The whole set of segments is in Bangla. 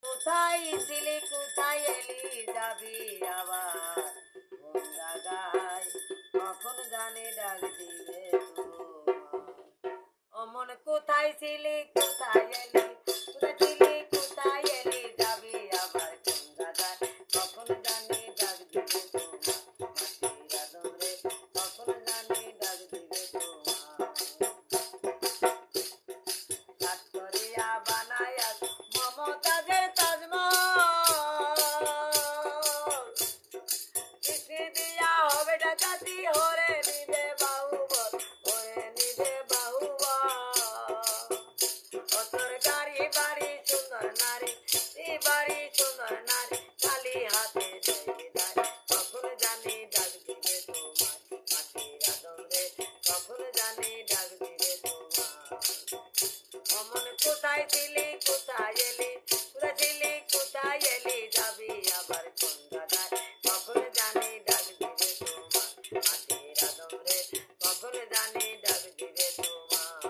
কোথায় ছিলি কোথায় এলি যাবি আবার কোন জায়গায় কখন জানি ডাক দিবে অমন কোথায় ছিলি কোথায় এলি কোথায় ছিলি কোথায় এলি যাবি আবার কোন জায়গায় কখন জানি ডাক দিবে মাটির আদরে কখন জানি ডাক দিবে কাঠ করিয়া বানায় মমতাজের দিয়া হবে ডাকাতি হরে নিবে বাহুবল হরে নিবে বাহুবল ও তোর গাড়ি বাড়ি সুন্দর নারী বাড়ি সুন্দর নারী খালি হাতে বিদায় কখন জানি ডাক দিবে তোমার মাটির আদরে কখন জানি ডাক দিবে তোমার অমন কোথায় ছিলি কোথায় এলি কোথায় ছিলি কোথায় এলি যাবি আবার কোন জায়গায় কখন জানি ডাক দিবে তোমার মাটির আদরে কখন জানি ডাক দিবে তোমার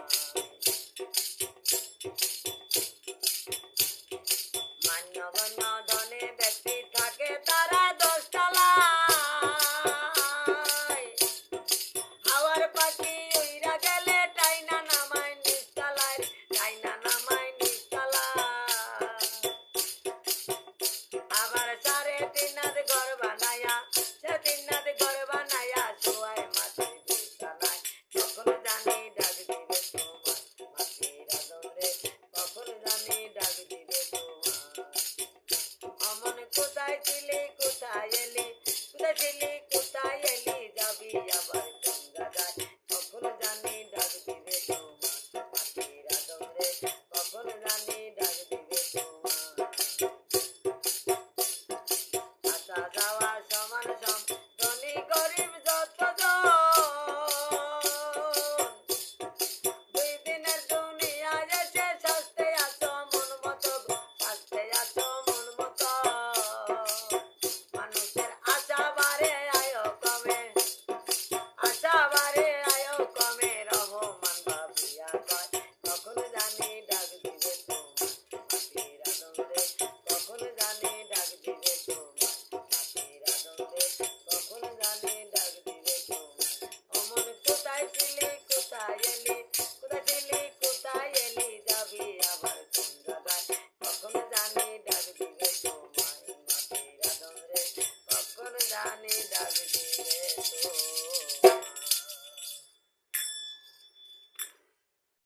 মান্যগণ্য ধনে ব্যক্তি থাকে তারা 10 তলায় হাওয়ার পাখি উইরা গেলে টাইনা নামায় নিচতলায় টাইনা নামায় নিচতলায় আবার 3.5 হাত ঘর বানায়া 3.5 হাত ঘর বানায়া শোয়ায় মাটির বিছানায় কখন জানি ডাক দিবে তোমার মাটির আদরে কখন জানি ডাক দিবে তোমার অমন কোথায় ছিলি কোথায় এলি কোথায় ছিলি